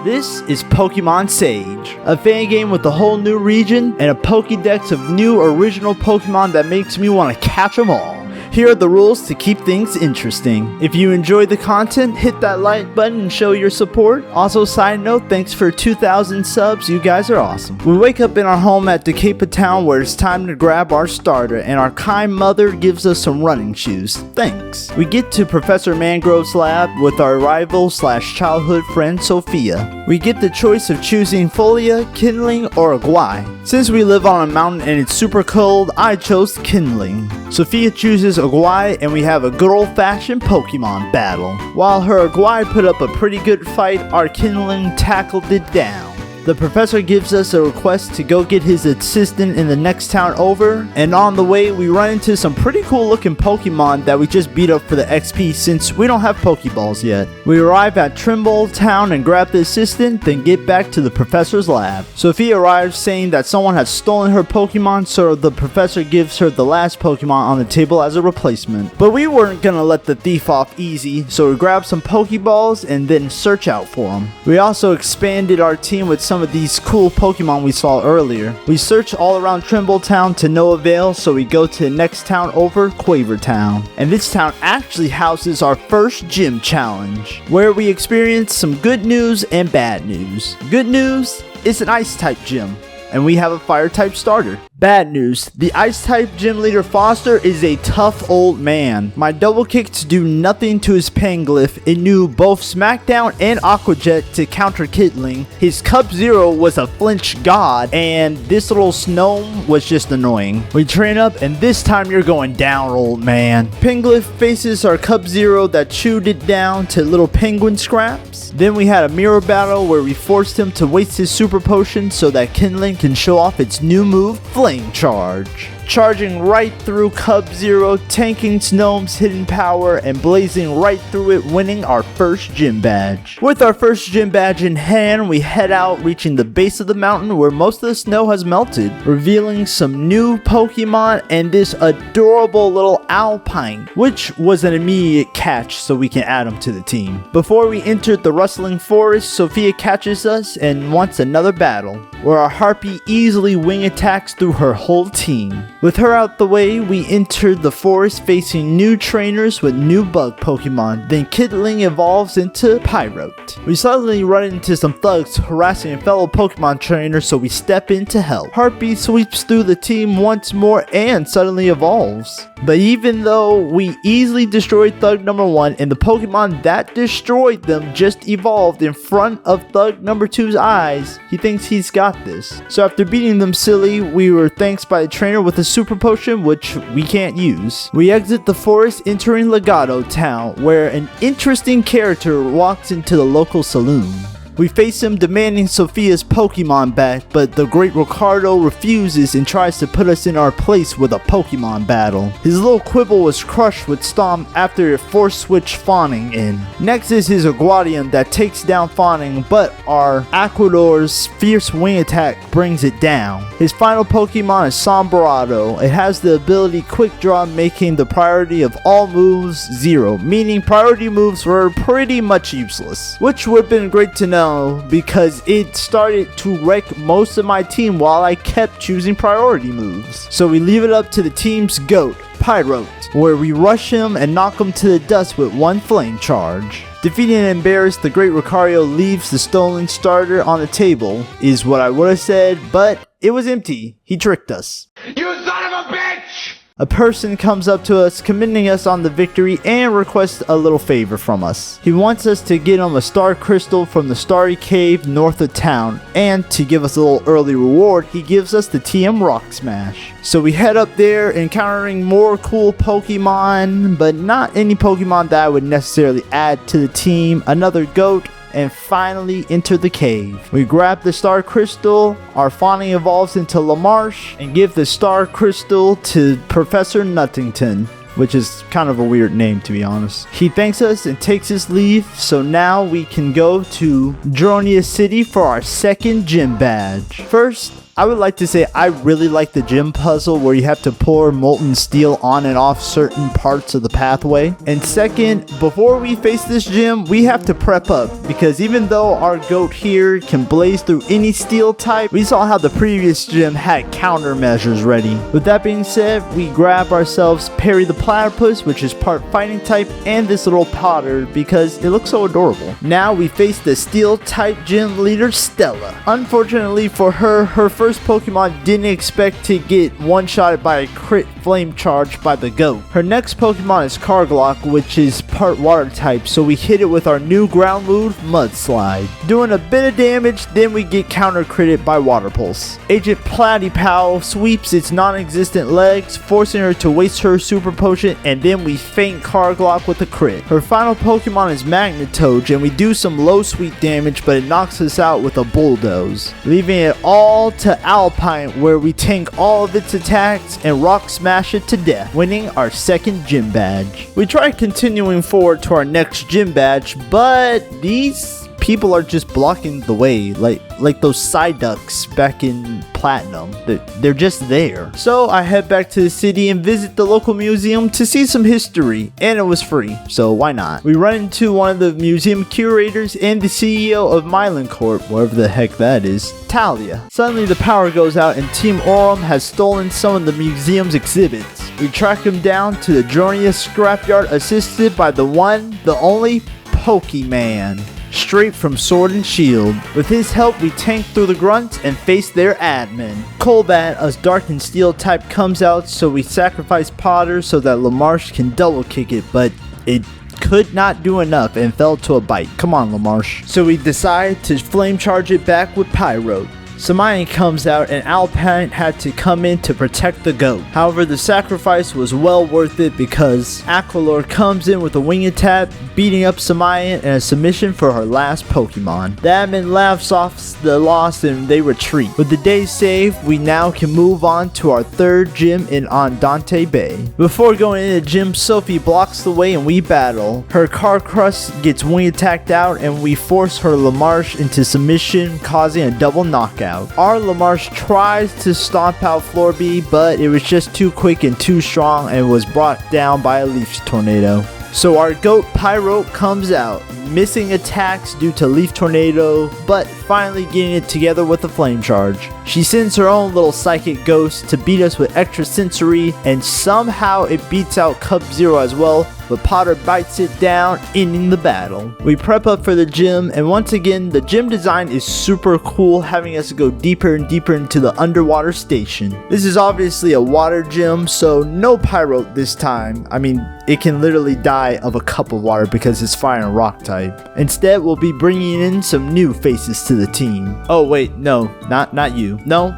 This is Pokémon Sage, a fan game with a whole new region and a Pokédex of new original Pokémon that makes me want to catch them all. Here are the rules to keep things interesting. If you enjoyed the content, hit that like button and show your support. Also, side note, thanks for 2,000 subs, you guys are awesome. We wake up in our home at Decapa Town where it's time to grab our starter and our kind mother gives us some running shoes. Thanks. We get to Professor Mangrove's lab with our rival / childhood friend Sophia. We get the choice of choosing Folia, Kindling, or Aguai. Since we live on a mountain and it's super cold, I chose Kindling. Sophia chooses Aguai and we have a good old-fashioned Pokemon battle. While her Aguai put up a pretty good fight, our Kindling tackled it down. The professor gives us a request to go get his assistant in the next town over, and on the way we run into some pretty cool looking Pokemon that we just beat up for the XP since we don't have Pokeballs yet. We arrive at Trimble Town and grab the assistant, then get back to the professor's lab. Sophia arrives saying that someone has stolen her Pokemon, so the professor gives her the last Pokemon on the table as a replacement. But we weren't gonna let the thief off easy, so we grabbed some Pokeballs and then search out for them. We also expanded our team with some of these cool Pokemon we saw earlier. We search all around Trimble Town to no avail, so we go to the next town over, Quaver Town. And this town actually houses our first gym challenge, where we experience some good news and bad news. Good news, it's an ice type gym, and we have a fire type starter. Bad news, the ice type gym leader Foster is a tough old man. My double kicks do nothing to his Panglyph. It knew both Smackdown and Aqua Jet to counter Kindling. His Cup Zero was a flinch god, and this little Snome was just annoying. We train up and this time you're going down, old man. Panglyph faces our Cup Zero that chewed it down to little penguin scraps. Then we had a mirror battle where we forced him to waste his super potion so that Kindling can show off its new move, Flame Charge. Charging right through Cup Zero, tanking Snome's hidden power, and blazing right through it, winning our first gym badge. With our first gym badge in hand, we head out, reaching the base of the mountain where most of the snow has melted, revealing some new Pokemon and this adorable little Alpine, which was an immediate catch so we can add him to the team. Before we entered the rustling forest, Sophia catches us and wants another battle, where our Harpy easily wing attacks through her whole team. With her out the way, we entered the forest facing new trainers with new bug Pokemon. Then Kindling evolves into Pyrote. We suddenly run into some thugs harassing a fellow Pokemon trainer, so we step in to help. Harpy sweeps through the team once more and suddenly evolves. But even though we easily destroyed Thug number 1 and the Pokemon that destroyed them just evolved in front of Thug number 2's eyes, he thinks he's got this. So after beating them silly, we were thanked by the trainer with a super potion which we can't use. We exit the forest entering Legato Town where an interesting character walks into the local saloon. We face him demanding Sophia's Pokemon back, but the great Ricardo refuses and tries to put us in our place with a Pokemon battle. His little quibble was crushed with Stomp after it force switched Fawning in. Next is his Aguadium that takes down Fawning, but our Aquador's fierce wing attack brings it down. His final Pokemon is Sombrado. It has the ability Quick Draw, making the priority of all moves 0, meaning priority moves were pretty much useless, which would have been great to know because it started to wreck most of my team while I kept choosing priority moves. So we leave it up to the team's GOAT, Pyrote, where we rush him and knock him to the dust with one Flame Charge. Defeating and embarrassed, the great Ricario leaves the stolen starter on the table, is what I would have said, but it was empty. He tricked us. You son of a bitch! A person comes up to us, commending us on the victory and requests a little favor from us. He wants us to get him a star crystal from the Starry Cave north of town, and to give us a little early reward, he gives us the TM Rock Smash. So we head up there, encountering more cool Pokemon, but not any Pokemon that I would necessarily add to the team. Another GOAT, and finally enter the cave. We grab the Star Crystal, our Fawning evolves into Lamarche, and give the Star Crystal to Professor Nuttington, which is kind of a weird name to be honest. He thanks us and takes his leave, so now we can go to Dronia City for our second gym badge. First, I would like to say I really like the gym puzzle where you have to pour molten steel on and off certain parts of the pathway. And second, before we face this gym, we have to prep up, because even though our goat here can blaze through any steel type, we saw how the previous gym had countermeasures ready. With that being said, we grab ourselves Perry the Platypus, which is part fighting type, and this little Potter because it looks so adorable. Now we face the steel type gym leader, Stella. Unfortunately for her, her first Pokemon didn't expect to get one-shotted by a crit flame charge by the goat. Her next Pokemon is Carglock, which is part water type, so we hit it with our new ground move, Mudslide. Doing a bit of damage, then we get counter critted by Water Pulse. Agent Platypow sweeps its non-existent legs, forcing her to waste her super potion, and then we feint Carglock with a crit. Her final Pokemon is Magnetoad, and we do some low sweet damage, but it knocks us out with a bulldoze, leaving it all to Alpine, where we tank all of its attacks and rock smash it to death, winning our second gym badge. We try continuing forward to our next gym badge, but these people are just blocking the way, like those Psyducks back in Platinum. They're just there. So I head back to the city and visit the local museum to see some history, and it was free, so why not? We run into one of the museum curators and the CEO of Mylan Corp, wherever the heck that is, Talia. Suddenly the power goes out and Team Aurum has stolen some of the museum's exhibits. We track him down to the Jornius scrapyard, assisted by the one, the only Pokemon, straight from Sword and Shield. With his help, we tank through the grunts and face their admin. Colbat, a dark and steel type, comes out, so we sacrifice Potter so that LaMarche can double kick it, but it could not do enough and fell to a bite. Come on, LaMarche. So we decide to flame charge it back with Pyrote. Samayan comes out and Alpine had to come in to protect the goat. However, the sacrifice was well worth it because Aqualor comes in with a wing attack, beating up Samayan and a submission for her last Pokemon. The admin laughs off the loss and they retreat. With the day saved, we now can move on to our third gym in Andante Bay. Before going into the gym, Sophie blocks the way and we battle. Her Carcrust gets wing attacked out and we force her LaMarche into submission, causing a double knockout. Our LaMarche tries to stomp out Florby, but it was just too quick and too strong and was brought down by a leaf tornado. So our goat Pyrote comes out, missing attacks due to leaf tornado, but finally getting it together with a flame charge. She sends her own little psychic ghost to beat us with extra sensory, and somehow it beats out Cup Zero as well, but Potter bites it down, ending the battle. We prep up for the gym, and once again, the gym design is super cool, having us go deeper and deeper into the underwater station. This is obviously a water gym, so no Pyrote this time. I mean, it can literally die of a cup of water because it's fire and rock type. Instead, we'll be bringing in some new faces to the team. Oh wait, no, not you. No,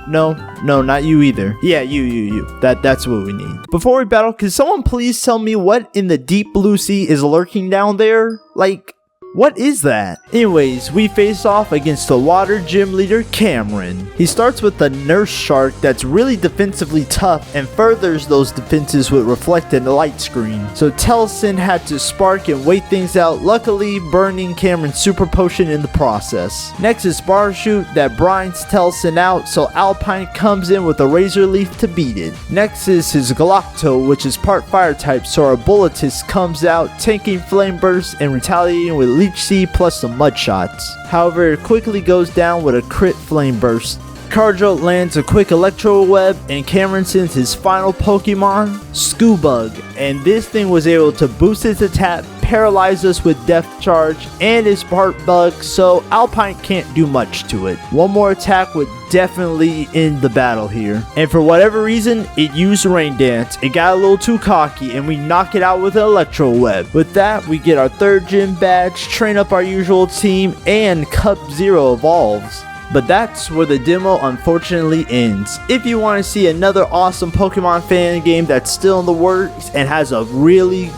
not you either. Yeah, you. That's what we need. Before we battle, can someone please tell me what in the deep blue sea is lurking down there? Like, what is that? Anyways, we face off against the water gym leader, Cameron. He starts with the nurse shark that's really defensively tough and furthers those defenses with reflected light screen. So Telson had to spark and wait things out, luckily burning Cameron's super potion in the process. Next is Barshoot that brinds Telson out, so Alpine comes in with a razor leaf to beat it. Next is his Galacto, which is part fire type, so our Bullatus comes out, tanking flame bursts and retaliating with Leech Seed plus some mud shots. However, it quickly goes down with a crit flame burst. Carjo lands a quick electro web and Cameron sends his final Pokemon, Scoobug, and this thing was able to boost its attack, paralyze us with Death Charge, and is part bug, so Alpine can't do much to it. One more attack would definitely end the battle here, and for whatever reason, it used Rain Dance. It got a little too cocky, and we knock it out with an Electro Web. With that, we get our third gym badge, train up our usual team, and Cup Zero evolves. But that's where the demo unfortunately ends. If you want to see another awesome Pokemon fan game that's still in the works and has a really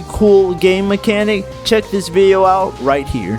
cool game mechanic, check this video out right here.